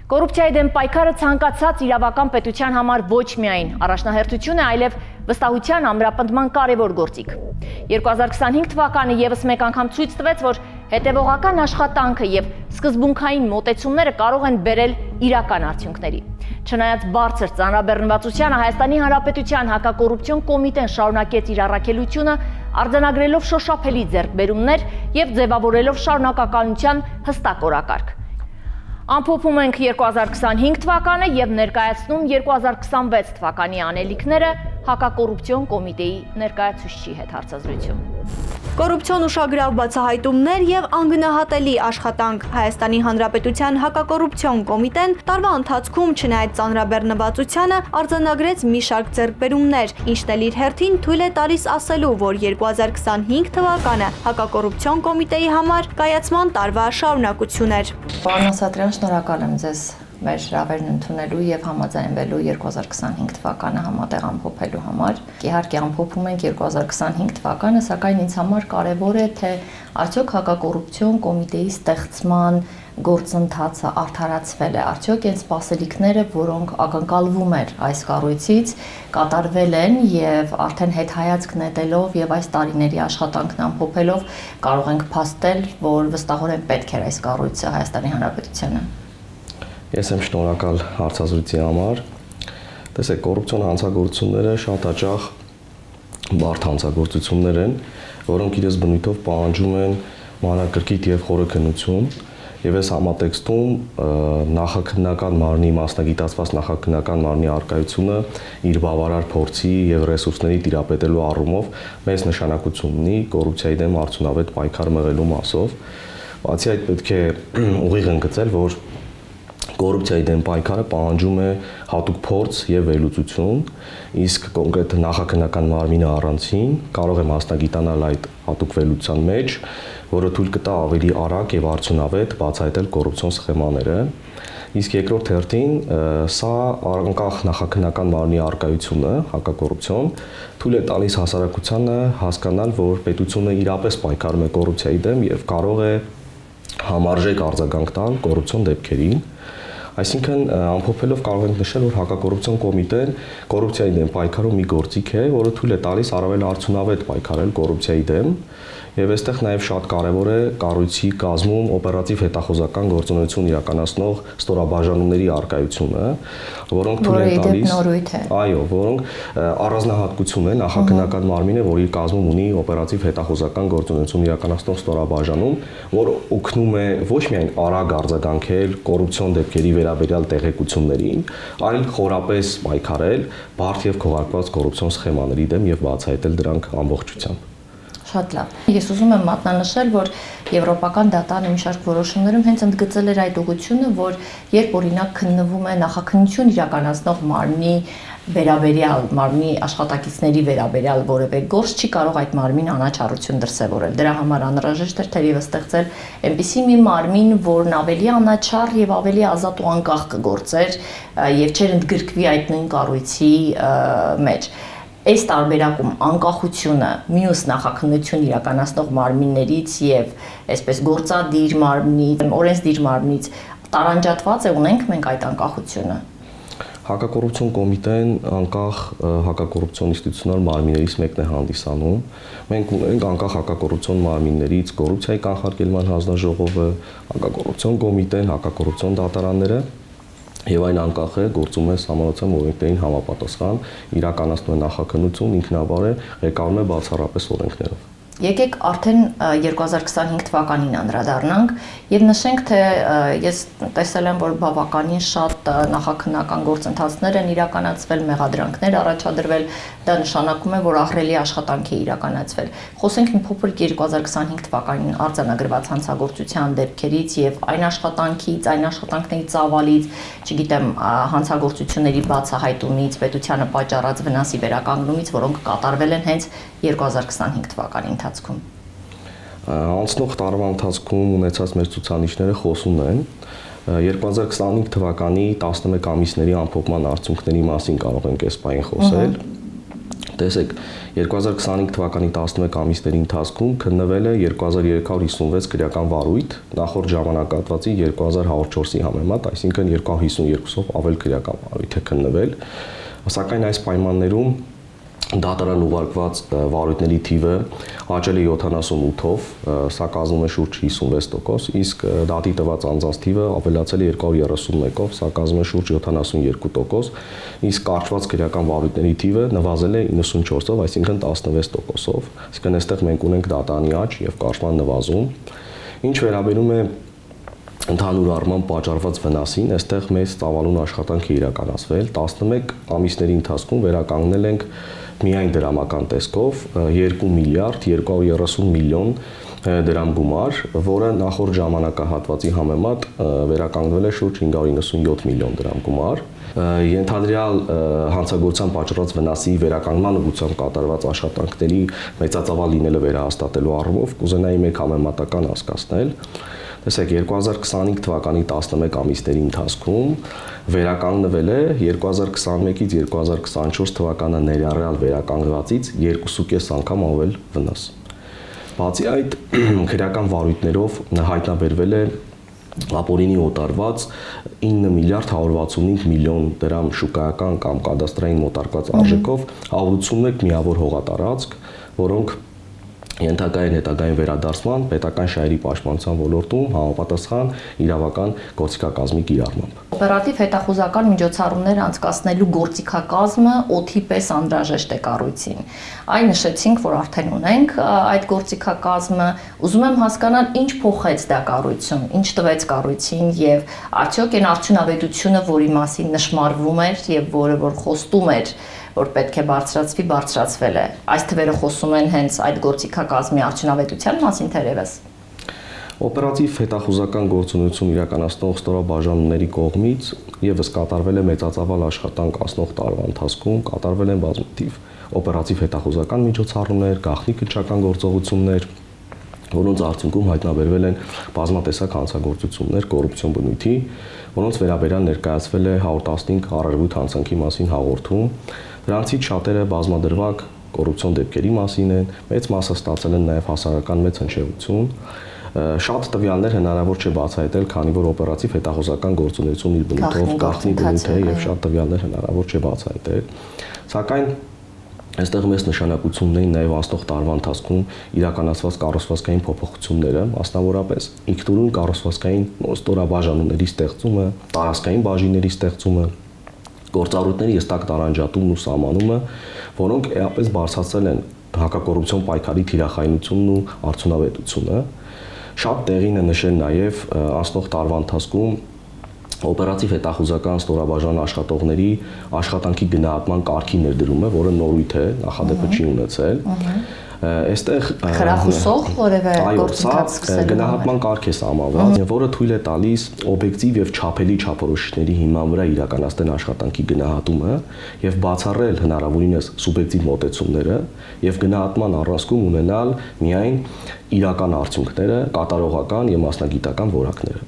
Կոռուպցիայի դեմ պայքարը ցանկացած իրավական պետության համար ոչ միայն առաջնահերթություն է, այլև վստահության ամրապնդման կարևոր գործիք։ 2025 թվականը եւս մեկ անգամ ցույց տվեց, որ հետևողական աշխատանքը եւ սկզբունքային մոտեցումները կարող են բերել իրական արդյունքների։ Չնայած բարձր ծանրաբեռնվածությանը, Հայաստանի Հանրապետության հակակոռուպցիոն կոմիտեն շարունակեց իր առաքելությունը, արձանագրելով շոշափելի ձեռքբերումներ եւ ձևավորելով շարունակականության հստակ օրակարգ։ Ամփոփում ենք 2025 թվականը եւ ներկայացնում 2026 թվականի անելիքները հակակոռուպցիոն կոմիտեի ներկայացուցչի հետ հարցազրույցում։ Կոռուպցիոն ուշագրավ բացահայտումներ եւ անգնահատելի աշխատանք Հայաստանի Հանրապետության հակակոռուպցիոն կոմիտեն տարվա ընթացքում չնայած ծանրաբեռնվածությանը արձանագրեց մի շարք ձեռքբերումներ, ինչն էլ իր հերթին թույլ է տալիս ասելու, որ 2025 թվականը հակակոռուպցիոն կոմիտեի համար կայացման տարվա շարունակություն էր։ Պարոն Ասատրյան, շնորհակալ եմ ձեզ մեր հրավերն ընդունելու եւ համաձայնվելու 2025 թվականը համատեղ ամփոփելու համար։ Իհարկե ամփոփում ենք 2025 թվականը, սակայն ինձ համար կարևոր է, թե արդյոք հակակոռուպցիոն կոմիտեի ստեղծման գործընթացը արդարացվել է, արդյոք այն սպասելիքները, որոնք ակնկալվում էր այս կառույցից, կատարվել են եւ արդեն հետհայացք նետելով եւ այս տարիների աշխատանքն ամփոփելով կարող ենք փաստել, որ վստահորեն պետք էր այս կառույցը Հայաստանի Հանրապետությանը։ Ես եմ շնորհակալ հարցազրույցի համար։ Տեսեք, կոռուպցիոն հանցագործությունները շատ հաճախ բարդ հանցագործություններ են, որոնք իրենց բնույթով պահանջում են մանրակրկիտ եւ խորը քննություն, եւ այս համատեքստում նախաքննական մարմնի մասնագիտացված նախաքննական մարմնի արկայությունը իր բավարար փորձի եւ ռեսուրսների տիրապետելու առումով մեծ նշանակություն ունի կոռուպցիայի դեմ արդյունավետ պայքար մղելու մասով։ Բացի այդ, պետք է ուղիղ ընդգծել, որ կոռուպցիայի դեմ պայքարը պահանջում է հատուկ փորձ եւ վերլուծություն, իսկ կոնկրետ նախաքննական մարմինը առանցին կարող է մասնագիտանալ այդ հատուկ վերլուծության մեջ, որը թույլ կտա ավելի արագ եւ արդյունավետ բացահայտել կոռուպցիոն սխեմաները։ Իսկ երկրորդ հերթին սա անկախ նախաքննական մարմնի արկայությունը հակակոռուպցիոն թույլ է տալիս հասարակությանը հասկանալ, որ պետությունը իրապես պայքարում է կոռուպցիայի դեմ եւ կարող է համարժեք արձագանք տալ կոռուպցիոն դեպքերին։ Այսինքն ամփոփելով կարող ենք նշել, որ հակակոռուպցիոն կոմիտեն կոռուպցիայի դեմ պայքարում մի գործիք է, որը թույլ է տալիս առավել արդյունավետ պայքարել կոռուպցիայի դեմ, եւ այստեղ նաեւ շատ կարեւոր է կառույցի կազմում օպերատիվ հետախուզական գործունեություն իրականացնող ստորաբաժանումների արկայությունը, որոնք թույլ են տալիս այո, որոնք առանձնահատկություն են նախաքննական մարմինը, որ իր կազմում ունի օպերատիվ հետախուզական գործունեություն իրականացնող ստորաբաժանում, որը օգնում է ոչ միայն արագ արձագանքել կոռուպցիոն դեպքերի վերաբերյալ տեղեկություններին, այլ խորապես պայքարել բարդ եւ քողարկված կոռուպցիոն սխեմաների դեմ եւ բացահայտել դրանք ամբողջությամբ։ Շատ լավ։ Ես ուզում եմ մատնանշել, որ եվրոպական դատան մի շարք որոշումներում հենց ընդգծել էր այդ ուղղությունը, որ երբ օրինակ քննվում է նախաքննություն իրականացնող մարմնի վերաբերյալ մարմնի աշխատակիցների վերաբերյալ որևէ գործ չի կարող այդ մարմին անաչառություն դրսևորել։ Դրա համար անհրաժեշտ էր թերևս ստեղծել այնպիսի մի մարմին, որն ավելի անաչառ եւ ավելի ազատ ու անկախ կգործեր եւ չէր ընդգրկվի այդ նույն կառույցի մեջ։ Այս տարբերակում անկախությունը մյուս նախաքննություն իրականացնող մարմիններից եւ այսպես գործադիր մարմնից, օրենսդիր մարմնից տարանջատված է, ունենք մենք այդ անկախությունը։ Հակակոռուպցիոն կոմիտեն անկախ հակակոռուպցիոն ինստիտուցիոնալ մարմիններից մեկն է հանդիսանում։ Մենք ունենք անկախ հակակոռուպցիոն մարմիններից կոռուպցիայի կանխարգելման հանձնաժողովը, հակակոռուպցիոն կոմիտեն, հակակոռուպցիոն դատարանները եւ այն անկախ է, գործում է համանոցային օրենքներին համապատասխան, իրականացնում է նախաքննություն, ինքնաբար է, ղեկավարում է բացառապես օրենքներով։ Եկեք արդեն 2025 թվականին անդրադառնանք եւ նշենք, թե ես տեսել եմ, որ բավականին շատ նախաքննական գործընթացներ են իրականացվել, մեղադրանքներ առաջադրվել, դա նշանակում է, որ ահռելի աշխատանք է իրականացվել։ Խոսենք մի փոքր 2025 թվականին արձանագրված հանցագործության դեպքերից եւ այն աշխատանքների ծավալից, չգիտեմ, հանցագործությունների բացահայտումից, պետությանը պատճառած վնասի վերականգնումից, որոնք կատարվել են հենց 2025 թվականի ընթացքում։ Անցնող տարվա ընթացքում ունեցած մեր ցուցանիշները խոսուն են։ 2025 թվականի 11 ամիսների ամփոփման արդյունքների մասին կարող ենք այս պահին խոսել։ Տեսեք, 2025 թվականի 11 ամիսների ընթացքում քննվել է 2356 քրեական վարույթ, նախորդ ժամանակահատվածի 2104-ի համեմատ, այսինքն 252-ով ավել քրեական վարույթ է քննվել, սակայն այս պայմաններում դատարան ուղարկված վարույթների թիվը աճել է 78-ով, սա կազմում է շուրջ 56%, իսկ դատի տված անձանց թիվը ավելացել է 231-ով, սա կազմում է շուրջ 72%, իսկ կարճված քրեական վարույթների թիվը նվազել է 94-ով, այսինքն 16%-ով, այսինքն այստեղ մենք ունենք դատարանի աճ եւ կարճման նվազում։ Ինչ վերաբերում է ընդհանուր առմամբ պատճառված վնասին, այստեղ մեծ ծավալուն աշխատանք է իրականացվել, 11 ամիսների ընթացքում վերականգնել ենք միայն դրամական տեսքով 2 միլիարդ 230 միլիոն դրամ գումար, որը նախորդ ժամանակահատվածի համեմատ վերականգնվել է շուրջ 597 միլիոն դրամ գումար։ Ենթադրյալ հանցագործության պատճառած վնասի վերականգնման ուղղությամբ կատարված աշխատանքների մեծածավալ լինելը վերահաստատելու առումով կուզենայի մեկ համեմատական հասկացնել։ Տեսեք, 2025 թվականի 11 ամիսների ընթացքում վերականգնվել է 2021-ից 2024 թվականը ներառյալ վերականգնվածից 2.5 անգամ ավել վնաս։ Բացի այդ, քրեական վարույթներով հայտնաբերվել է ապօրինի օտարված 9 միլիարդ 165 միլիոն դրամ շուկայական կամ կադաստրային մոտարկված արժեքով 181 միավոր հողատարածք, որոնք ենթակա են հետագային վերադարձման պետական շահերի պաշտպանության ոլորտում համապատասխան իրավական գործիքակազմի կիրառմամբ։ Օպերատիվ հետախուզական միջոցառումներ անցկացնելու գործիքակազմը օդի պես անհրաժեշտ է կառույցին։ Այն նշեցինք, որ արդեն ունենք այդ գործիքակազմը, ուզում եմ հասկանալ ինչ փոխեց դա կառույցում, ինչ տվեց կառույցին եւ արդյոք այն արդյունավետությունը, որի մասին նշмарվում էր եւ որը որ խոստում էր, որ պետք է բարձրացվել է։ Այս թվերը խոսում են հենց այդ գործիքակազմի արդյունավետության մասին թերևս։ Օպերատիվ հետախուզական գործունեություն իրականացնող ստորաբաժանումների կողմից եւս կատարվել է մեծածավալ աշխատանք անցնող տարվա ընթացքում, կատարվել են բազմաթիվ օպերատիվ հետախուզական միջոցառումներ, գաղտնի քննչական գործողություններ, որոնց արդյունքում հայտնաբերվել են բազմատեսակ հանցագործություններ կոռուպցիոն բնույթի, որոնց վերաբերյալ ներկայացվել է 115 առերևույթ հանցանքի մասին հաղորդում։ Դրանցից շատերը բազմադրվակ կոռուպցիոն դեպքերի մասին են, մեծ մասը ստացել են նաև հասարակական մեծ հնչեղություն։ Շատ տվյալներ հնարավոր չէ բացահայտել, քանի որ օպերատիվ հետախուզական գործունեությունն իր բնույթով գաղտնի բնույթ է եւ շատ տվյալներ հնարավոր չէ բացահայտել։ Սակայն այստեղ մեծ նշանակություն ունեն նաև անցնող տարվա ընթացքում իրականացված կառուցվածքային փոփոխությունները, մասնավորապես ինքնուրույն կառուցվածքային ստորաբաժանումների ստեղծումը, տարածքային բաժինների ստեղծումը, գործառույթների հստակ տարանջատումն ու սահմանումը, որոնք էապես բարձրացրել են հակակոռուպցիոն պայքարի թիրախայնությունն ու արդյունավետությունը։ Շատ տեղին է նշել նաև անցնող տարվա ընթացքում օպերատիվ հետախուզական ստորաբաժան աշխատողների աշխատանքի գնահատման կարգի ներդրումը, որը նորույթ է, նախադեպը չի ունեցել։ Այստեղ խրախուսող որևէ գործընթաց սկսել գնահատման կարգ է սահմանված, որը թույլ է տալիս օբյեկտիվ եւ չափելի չափորոշիչների հիման վրա իրականացնել աշխատանքի գնահատումը եւ բացառել հնարավորինս սուբյեկտիվ մոտեցումները եւ գնահատման առանցքում ունենալ միայն իրական արդյունքները, կատարողական եւ մասնագիտական որակները։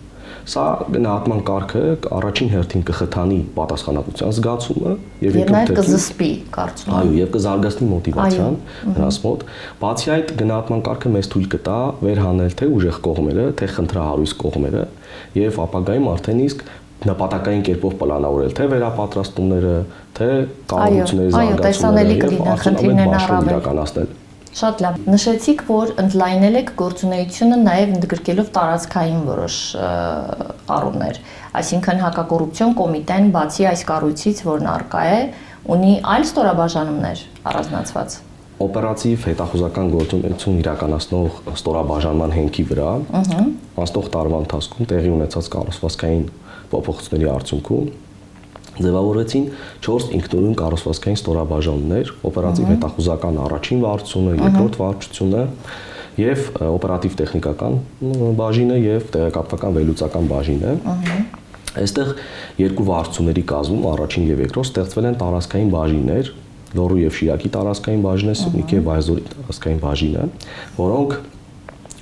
Սա գնահատման կարգը առաջին հերթին կխթանի պատասխանատվության զգացումը եւ նաև կզսպի կարծում եմ։ Այո, եւ կզարգացնի մոտիվացիան նրանց մոտ։ Բացի այդ, գնահատման կարգը մեզ թույլ կտա վերհանել թե ուժեղ կողմերը, թե խնդրահարույց կողմերը եւ ապագայում արդեն իսկ նպատակային կերպով պլանավորել թե վերապատրաստումները, թե կառավարությունների զարգացումները եւ արդյունավետ իրականացնել։ Շատ լավ։ Նշեցիք, որ ընդլայնել եք գործունեությունը նաև ընդգրկելով տարածքային որոշ առումներ։ Այսինքն հակակոռուպցիոն կոմիտեն բացի այս կառույցից, որն առկա է, ունի այլ ստորաբաժանումներ առանձնացված։ Օպերատիվ հետախուզական գործունեություն իրականացնող ստորաբաժանման հենքի վրա անցնող տարվա ընթացքում տեղի ունեցած կառուցվածքային փոփոխությունների արդյունքում ձևավորվեցին 4 ինքնուրույն կառուցվածքային ստորաբաժանումներ, օպերատիվ հետախուզական առաջին վարչությունը, երկրորդ վարչությունը եւ օպերատիվ տեխնիկական բաժինը եւ տեղեկատվական վերլուծական բաժինը։ Այստեղ երկու վարչությունների կազմում առաջին եւ երկրորդ ստեղծվել են տարածքային բաժիններ, Լոռու եւ Շիրակի տարածքային բաժինը, Սյունիքի եւ Այզորի տարածքային բաժինը, որոնք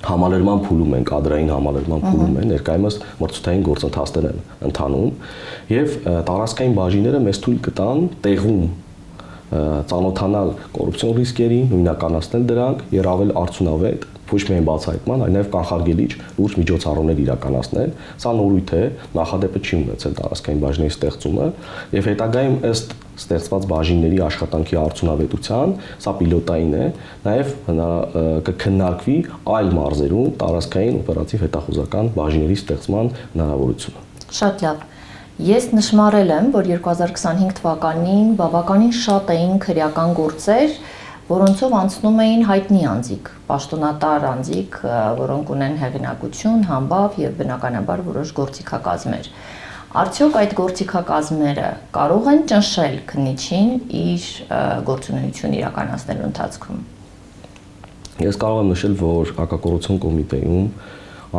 համալրման փուլում են, կադրային համալրման փուլում են, ներկայումս մրցութային գործընթացներ են ընթանում եւ տարածքային բաժինները մեզ թույլ կտան տեղում ծանոթանալ կոռուպցիոն ռիսկերին, նույնականացնել դրանք եւ առավել արդյունավետ ոչ միայն բացահայտման, այլ նաև կանխարգելիչ լուրջ միջոցառումներ իրականացնել։ Սա նորույթ է, նախադեպը չի ունեցել տարածքային բաժնի ստեղծումը եւ հետագայում ըստ ստեղծված բաժինների աշխատանքի արդյունավետության, սա պիլոտային է, նաև կքննարկվի այլ մարզերում տարածքային օպերատիվ հետախուզական բաժինների ստեղծման հնարավորությունը։ Շատ լավ։ Ես նշմարել եմ, որ 2025 թվականին բավականին շատ էին քրեական գործեր, որոնցով անցնում էին հայտնի անձիկ, պաշտոնատար անձիկ, որոնք ունեն հեղինակություն, համբավ եւ բնականաբար որոշ գործիքակազմեր։ Արդյոք այդ գործիքակազմերը կարող են ճնշել քննիչին իր գործունեություն իրականացնելու ընթացքում։ Ես կարող եմ նշել, որ հակակոռուպցիոն կոմիտեում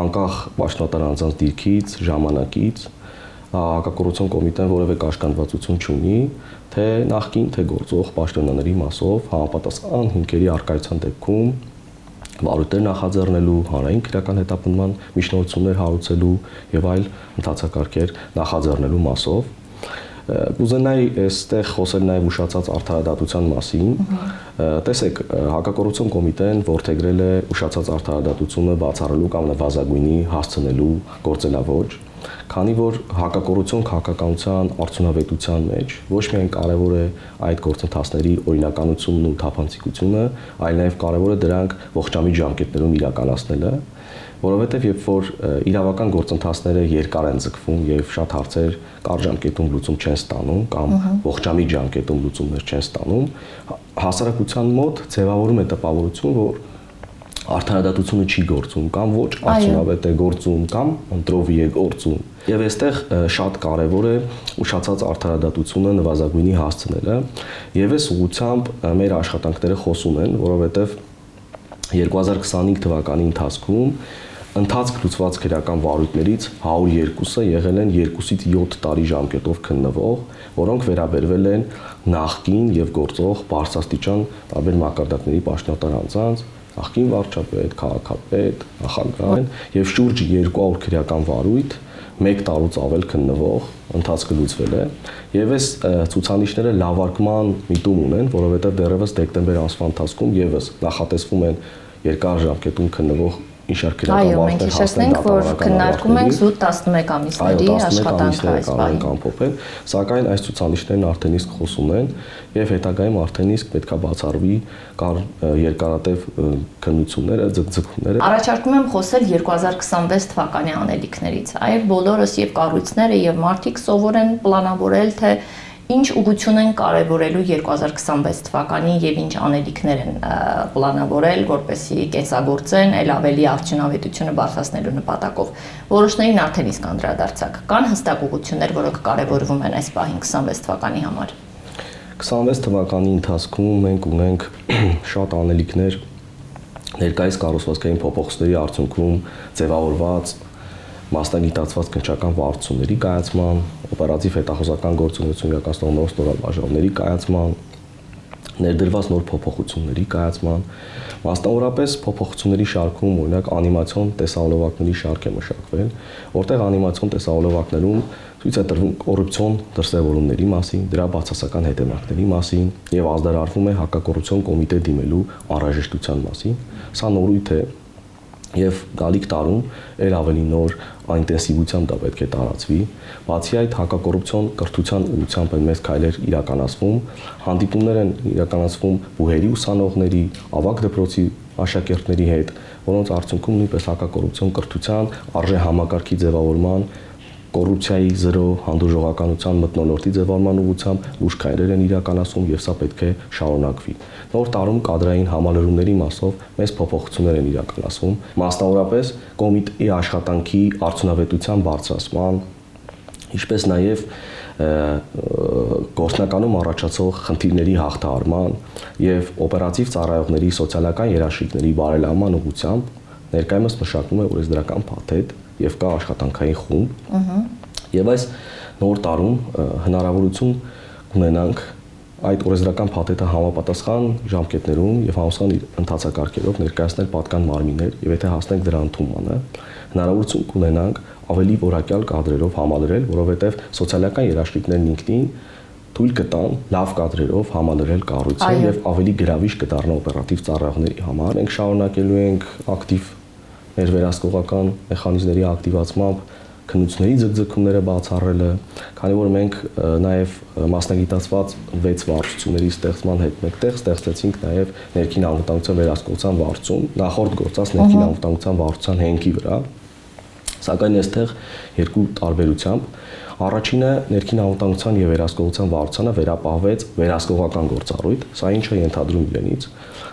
անկախ պաշտոնատար անձանց դիրքից, ժամանակից հակակոռուպցիոն կոմիտեն որևէ կաշկանդվածություն չունի, թե նախկին, թե գործող պաշտոնյաների մասով համապատասխան հիմքերի առկայության դեպքում վարույթներ նախաձեռնելու, հանրային քրեական հետապնդման միջնորդություններ հարուցելու եւ այլ ընթացակարգեր նախաձեռնելու մասով։ Կուզենայի այստեղ խոսել նաև ուշացած արդարադատության մասին։ Տեսեք, հակակոռուպցիոն կոմիտեն որդեգրել է ուշացած արդարադատությունը բացառելու կամ նվազագույնի հասցնելու գործելաոճ, քանի որ հակակոռուպցիոն քաղաքականության արդյունավետության մեջ ոչ միայն կարևոր է այդ գործընթացների օրինականությունն ու թափանցիկությունը, այլ նաև կարևոր է դրանք ողջամիտ ժամկետներում իրականացնելը, որովհետև երբ որ իրավական գործընթացները երկար են ձգվում եւ շատ հարցեր կարճ ժամկետում լուծում չեն ստանում կամ ողջամիտ ժամկետում լուծումներ չեն ստանում, հասարակության մոտ ձևավորում է տպավորություն, որ արդարադատությունը չի գործում կամ ոչ արդյունավետ է գործում կամ ընտրովի է գործում։ Եվ այստեղ շատ կարևոր է ուշացած արդարադատությունը նվազագույնի հասցնելը, եւ այս ուղղությամբ մեր աշխատանքները խոսուն են, որովհետեւ 2025 թվականի ընթացքում ընթացք լուծված քրեական վարույթներից 102-ը եղել են 2-ից 7 տարի ժամկետով քննվող, որոնք վերաբերվել են նախկին եւ գործող բարձրաստիճան տարբեր մակարդակների պաշտոնատար անձանց, նախկին վարչապետ, քաղաքապետ, նախագահ եւ շուրջ 200 քրեական վարույթ 1 տարուց ավել քննվող ընթացքը լուծվել է եւ այս ցուցանիշները լավարկման միտում ունեն, որովհետեւ դեռևս դեկտեմբեր ամսվա ընթացքում եւս նախատեսվում են երկար ժամկետում քննվող ինչ-որ քրեական վարույթներ հասնեն որ քննարկում ենք զուտ 11 ամիսների աշխատանքը այս բանը ամփոփել, սակայն այս ցուցանիշներն արդեն իսկ խոսուն են եւ հետագայում արդեն իսկ պետքա բացառվի կար երկարատև քննությունները, ձգձգումները։ Առաջարկում եմ խոսել 2026 թվականի անելիքներից։ Այո, բոլորս եւ կառույցները եւ մարդիկ սովոր են պլանավորել, թե ինչ ուղղություն են կարևորելու 2026 թվականին եւ ինչ անելիքներ են պլանավորել, որպեսզի կենսագործեն այլ ավելի արդյունավետությունը բարձրացնելու նպատակով։ Որոշներին արդեն իսկ անդրադարձակ։ Կան հստակ ուղղություններ, որոնք կարևորվում են այս պահին 26 թվականի համար։ 26 թվականի ընթացքում մենք ունենք շատ անելիքներ ներկայիս կառուցվածքային փոփոխությունների արդյունքում ձևավորված մասնագիտացված քննչական վարչությունների կայացման, օպերատիվ հետախուզական գործունեություն իրականացնող նոր ստորաբաժանումների կայացման, ներդրված նոր փոփոխությունների կայացման, մասնավորապես փոփոխությունների շարքում օրինակ անիմացիոն տեսահոլովակների շարք է մշակվել, որտեղ անիմացիոն տեսահոլովակներում ցույց է տրվում կոռուպցիոն դրսևորումների մասին, դրա բացասական հետևանքների մասին եւ ազդարարվում է հակակոռուպցիոն կոմիտե դիմելու անհրաժեշտության մասին։ Սա նորույթ է եւ գալիք տարում ել ավելի նոր ինտենսիվությամբ դա պետք է տարածվի։ Բացի այդ հակակոռուպցիոն կրթության ուղղությամբ են մեծ քայլեր իրականացվում, հանդիպումներ են իրականացվում բուհերի ուսանողների, ավագ դպրոցի աշակերտների հետ, որոնց արդյունքում նույնպես հակակոռուպցիոն կրթության արժե համակարգի ձևավորման, կոռուպցիայի զրո հանդուրժողականության մթնոլորտի ձևավորման ուղղությամբ լուրջ քայլեր են իրականացվում եւ սա պետք է շարունակվի։ Նոր տարում կադրային համալրումների մասով մեծ փոփոխություններ են իրականացվում, մասնավորապես կոմիտեի աշխատանքի արդյունավետության բարձրացման, ինչպես նաեւ գործնականում առաջացող խնդիրների հաղթահարման եւ օպերատիվ ծառայողների սոցիալական երաշխիքների բարելավման ուղղությամբ ներկայումս մշակվում է օրենսդրական փաթեթ եւ կա աշխատանքային խումբ։ Եվ այս նոր տարում հնարավորություն ունենանք այդ օրենսդրական փաթեթը համապատասխան ժամկետներում եւ համապատասխան ընթացակարգերով ներկայացնել պատկան մարմիններ եւ եթե հասնենք դրա ընդունմանը, հնարավորություն կունենանք ավելի որակյալ կադրերով համալրել, որովհետեւ սոցիալական երաշխիքներն ինքնին թույլ կտան լավ կադրերով համալրել կառույցը եւ ավելի գրավիչ կդառնա օպերատիվ ծառայողների համար։ Մենք շարունակելու ենք ակտիվ մեր վերահսկողական մեխանիզմների ակտիվացմամբ քննությունների ձգձգումները բացառելը, քանի որ մենք նաև մասնագիտացված 6 վարչությունների ստեղծման հետ մեկտեղ ստեղծեցինք նաև ներքին անվտանգության վերահսկողության վարչություն, նախորդ գործած ներքին անվտանգության վարչության հենքի վրա, սակայն այստեղ երկու տարբերությամբ առաջինը ներքին անվտանգության եւ վերահսկողության վարչությանը վերապահվեց վերահսկողական գործառույթ, սա ինչ է ենթադրում իրենից։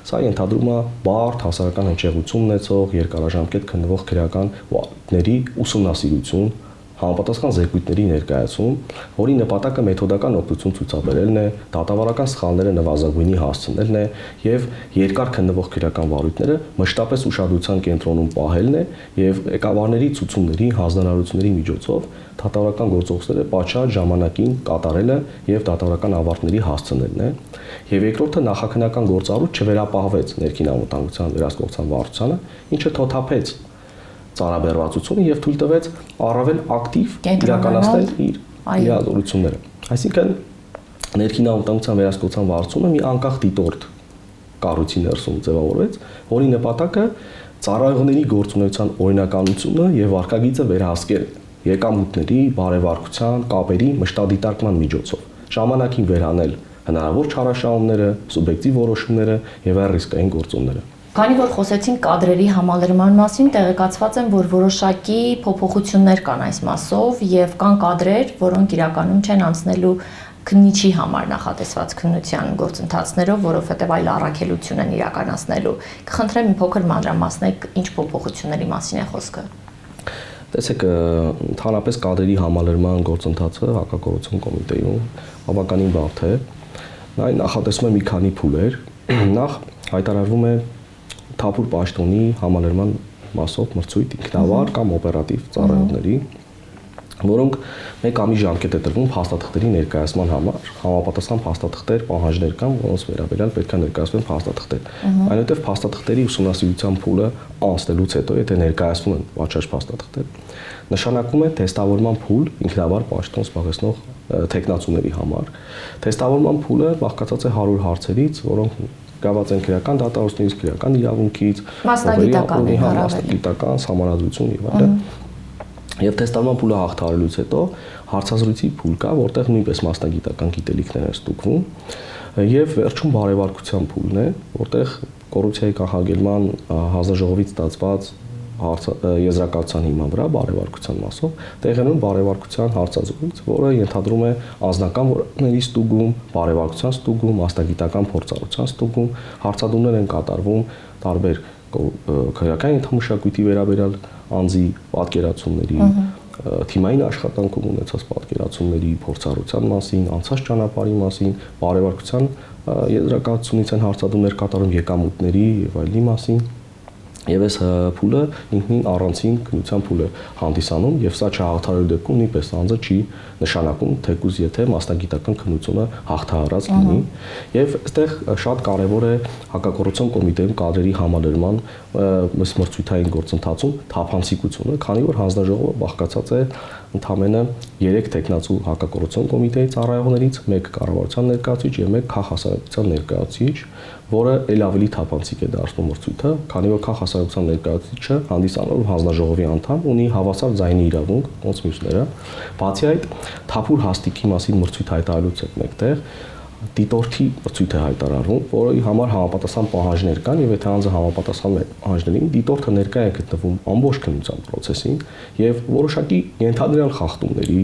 Սա ենթադրում է բարդ հասարակական հնչեղություն ունեցող երկարաժամկետ քննվող քրեականների ուսումնասիրություն, համապատասխան զեկույցների ներկայացում, որի նպատակը մեթոդական օգնություն ցուցաբերելն է, դատավարական սխալները նվազագույնի հասցնելն է եւ երկար քննվող քրեական վարույթները մշտապես ուշադրության կենտրոնում պահելն է եւ ղեկավարների ցուցումների, հանձնարարությունների միջոցով դատավարական գործողությունները պատշաճ ժամանակին կատարելը եւ դատավարական ավարտների հասցնելն է։ Եվ երկրորդը նախաքննական գործառույթ չվերապահվեց ներքին անվտանգության վերահսկողության վարչությանը, ինչը թոթափեց ծառաբեռվածությունը եւ թույլ տվեց առավել ակտիվ իրականացնել իր իրադրությունները։ Այսինքն ներքին անվտանգության վերահսկողության վարչությունը մի անկախ դիտորդ կառույցի ներսում ձևավորվեց, որի նպատակը ծառայողների գործունեության օրինականությունը եւ վարքագիծը վերահսկել եկամուտների, բարեվարկության, կապերի մշտադիտարկման միջոցով, ժամանակին վերանել հնարավոր չարաշահումները, սուբյեկտիվ որոշումները եւ այլ ռիսկային գործոնները։ Քանի որ խոսեցինք կադրերի համալրման մասին, տեղեկացված եմ, որ որոշակի փոփոխություններ կան այս մասով եւ կան կադրեր, որոնք իրականում չեն անցնելու քննիչի համար նախատեսված քննության գործընթացներով, որովհետեւ այլ առաքելություն են իրականացնելու։ Կխնդրեմ մի փոքր մանրամասնեք, ինչ փոփոխությունների մասին է խոսքը։ Տեսեք, ընդհանրապես կադրերի համալրման գործընթացը հակակոռուպցիոն կոմիտեում բավականին բարդ է։ Նա նախատեսում է մի քանի փուլեր։ Նախ հայտարարվում է թափուր պաշտոնի համալրման մասով մրցույթ ինքնավար կամ օպերատիվ ծառայողների, որոնք մեկ ամիս ժամկետ է տրվում փաստաթղթերի ներկայացման համար, համապատասխան փաստաթղթեր, պահանջներ կան, որոնց վերաբերյալ պետք է ներկայացվեն փաստաթղթեր։ Այնուհետև փաստաթղթերի ուսումնասիրության փուլը անցնելուց հետո, եթե ներկայացվում են պատշաճ փաստաթղթեր, նշանակում է թեստավորման փուլ ինքնավար պաշտոն զբաղեցնող տեխնացուների համար։ Թեստավորման փուլը բաղկացած է 100 հարցերից, որոնք գաված են քրեական դատառությունից, քրեական իրավունքից, մասնագիտական համանadrություն եւ այլն։ Եվ թեստավորման փուլը հաղթահարելուց հետո հարցազրույցի փուլ կա, որտեղ նույնպես մասնագիտական գիտելիքներ են ստուգվում, եւ վերջում բարեվարկության փուլն է, որտեղ կոռուպցիայի կանխարգելման հանձնաժողովից ստացված եզրակացության հիման վրա բարեվարկության մասով տեղենում բարեվարկության հարցազրույց, որը ենթադրում է անձնական որակների ստուգում, բարեվարկության ստուգում, մասնագիտական փորձառության ստուգում, հարցադրումներ են կատարվում տարբեր քրեական ենթամշակույթի վերաբերյալ անձի պատկերացումների, թիմային աշխատանքում ունեցած պատկերացումների, փորձառության մասին, անցած ճանապարհի մասին, բարեվարկության եզրակացությունից են հարցադրումներ կատարում եկամուտների եւ այլնի մասին։ Եվ այս փուլը ինքնին առանցին քննության փուլ է հանդիսանում եւ սա չհաղթահարելու դեպքում նույնպես անձը չի նշանակում թեկուզ եթե մասնագիտական քննությունը հաղթահարած լինի եւ այստեղ շատ կարեւոր է հակակոռուպցիոն կոմիտեում կադրերի համալրման մրցույթային գործընթացում թափանցիկությունը, քանի որ հանձնաժողովը բաղկացած է ընդամենը 3 տեխնացու հակակոռուպցիոն կոմիտեի ծառայողներից, 1 կառավարության ներկայացուցիչ եւ 1 քաղաքասարության ներկայացուցիչ, որը ել ավելի թափանցիկ է դարձնում մրցույթը, քանի որ քաղաքասարության ներկայացուցիչը հանդիսանալով հանձնաժողովի անդամ ունի հավասար ձայնի իրավունք, ոնց մյուսները։ Բացի այդ, թափուր հաստիքի մասին մրցույթ հայտարարելուց հետ մեկտեղ դիտորդի մրցույթ է հայտարարվում, որի համար համապատասխան պահանջներ կան եւ եթե անձը համապատասխանում է պահանջներին, դիտորդը ներկայ է գտնվում ամբողջ քննության process-ին եւ որոշակի ենթադրյալ խախտումների,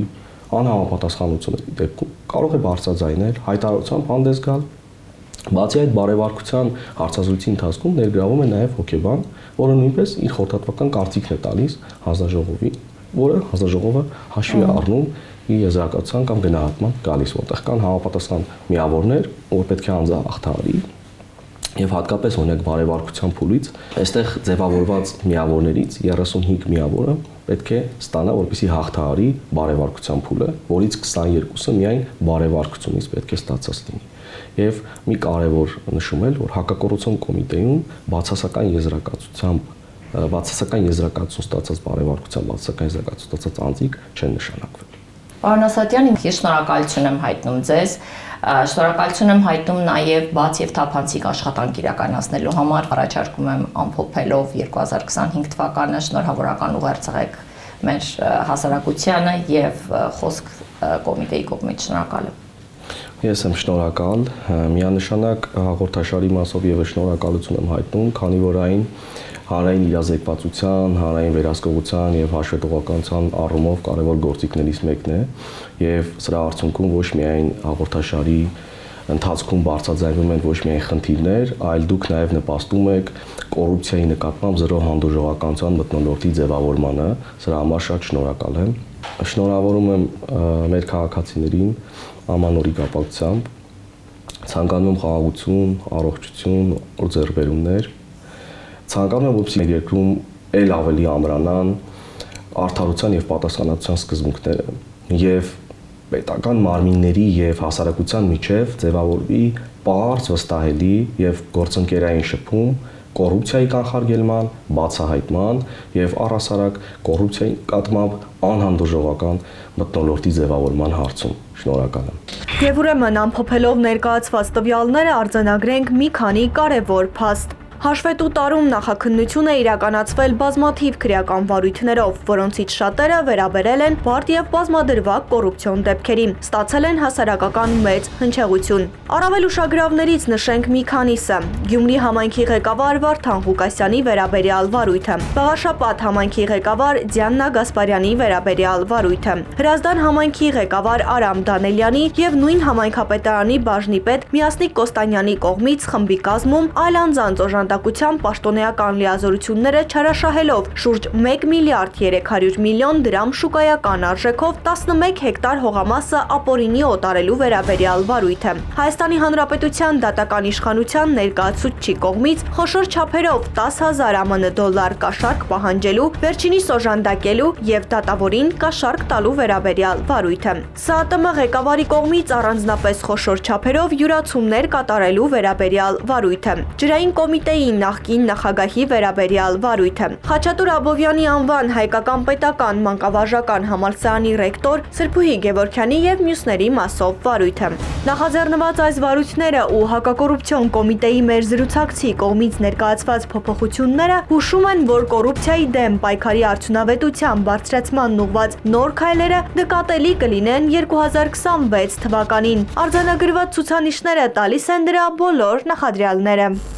անհամապատասխանությունների դեպքում կարող է բարձրաձայնել, հայտարարությամբ հանդես գալ։ Բացի այդ, բարեվարկության հարցազրույցի ընթացքում ներգրավում է նաեւ հոգեբան, որը նույնպես իր խորհրդատվական կարծիքն է տալիս հանձնաժողովին, որը հանձնաժողովը հաշվի է առնում իր եզրակացության կամ գնահատման գալիս, որտեղ կան համապատասխան միավորներ, որ պետք է անձը հաղթահարի եւ հատկապես օրինակ բարեվարկության փուլից այստեղ ձևավորված միավորներից 35 միավորը պետք է ստանա, որպեսզի հաղթահարի բարեվարկության փուլը, որից 22-ը միայն բարեվարկությունից պետք է ստացած լինի։ Եվ մի կարևոր նշում էլ, որ հակակոռուպցիոն կոմիտեում բացասական եզրակացություն ստացած բարեվարկության բացասական եզրակացություն ստացած անձիկ չեն նշանակվել։ Պարոն Ասատյան, ես շնորհակալություն եմ հայտնում ձեզ։ Շնորհակալություն եմ հայտնում նաև բաց եւ թափանցիկ աշխատանք իրականացնելու համար։ Առաջարկում եմ ամփոփելով 2025 թվականը շնորհավորական ուղերձ եղեք մեր հասարակությանը եւ խոսք կոմիտեի կողմից շնորհակալ եմ։ Ես եմ շնորհակալ, միանշանակ հաղորդաշարի մասով եւս շնորհակալություն եմ հայտնում, քանի որ այն հանրային իրազեկվածության, հանրային վերահսկողության եւ հաշվետվողականության առումով կարևոր գործիքներից մեկն է եւ սրա արդյունքում ոչ միայն հաղորդաշարի ընթացքում բարձրաձայնվում են ոչ միայն խնդիրներ, այլ դուք նաեւ նպաստում եք կոռուպցիայի նկատմամբ զրո հանդուրժողականության մթնոլորտի ձևավորմանը, սրա համար շատ շնորհակալ եմ։ Շնորհավորում եմ մեր քաղաքացիներին ամանորի կապակցությամբ, ցանկանում եմ խաղաղություն, առողջություն ու ձեռքբերումներ, ցանկանում եմ որպեսզի մեր երկրում ել ավելի ամրանան արդարության եւ պատասխանատվության սկզբունքները եւ պետական մարմինների եւ հասարակության միջև ձևավորվի պարզ, վստահելի եւ գործընկերային շփում կոռուպցիայի կանխարգելման, բացահայտման եւ առհասարակ կոռուպցիայի նկատմամբ անհանդուրժողական մթնոլորտի ձևավորման հարցում։ Շնորհակալ եմ։ Եվ ուրեմն ամփոփելով ներկայացված տվյալները արձանագրենք մի քանի կարևոր փաստ։ Հաշվետու տարում նախաքննություն է իրականացվել բազմաթիվ քրեական վարույթներով, որոնցից շատերը վերաբերել են բարդ եւ բազմադրվակ կոռուպցիոն դեպքերի, ստացել են հասարակական մեծ հնչեղություն։ Առավել ուշագրավներից նշենք մի քանիսը. Գյումրի համայնքի ղեկավար Վարդան Ղուկասյանի վերաբերյալ վարույթը, Բաղաշապատ համայնքի ղեկավար Դիաննա Գասպարյանի վերաբերյալ վարույթը, Հրազդան համայնքի ղեկավար Արամ Դանելյանի եւ նույն համայնքապետարանի բաժնի պետ Միասնիկ Կոստանյանի կողմից խմբի կազմում այլ անձանց օժանդակության պաշտոնեական լիազորությունները չարաշահելով շուրջ 1 միլիարդ 300 միլիոն դրամ շուկայական արժեքով 11 հեկտար հողամասը ապօրինի օտարելու վերաբերյալ վարույթը, Հայաստանի Հանրապետության դատական իշխանության ներկայացուցչի կողմից խոշոր չափերով 10,000 ԱՄՆ դոլար կաշառք պահանջելու, վերջինիս օժանդակելու եւ դատավորին կաշառք տալու վերաբերյալ վարույթը, ՍԱՏՄ ղեկավարի կողմից առանձնապես խոշոր չափերով յուրացումներ կատարելու վերաբերյալ վարույթը, ջրային կոմիտեի նախկին նախագահի վերաբերյալ վարույթը, Խաչատուր Աբովյանի անվան հայկական պետական մանկավարժական համալսարանի ռեկտոր Սրբուհի Գևորգյանի եւ մյուսների մասով վարույթը։ Նախաձեռնված այս վարույթները ու հակակոռուպցիոն կոմիտեի մեր զրուցակցի կողմից ներկայացված փոփոխությունները հուշում են, որ կոռուպցիայի դեմ պայքարի արդյունավետության բարձրացման ուղղված նոր քայլերը նկատելի կլինեն 2026 թվականին։ Արձանագրված ցուցանիշները տալիս են դրա բոլոր նախադրյալները։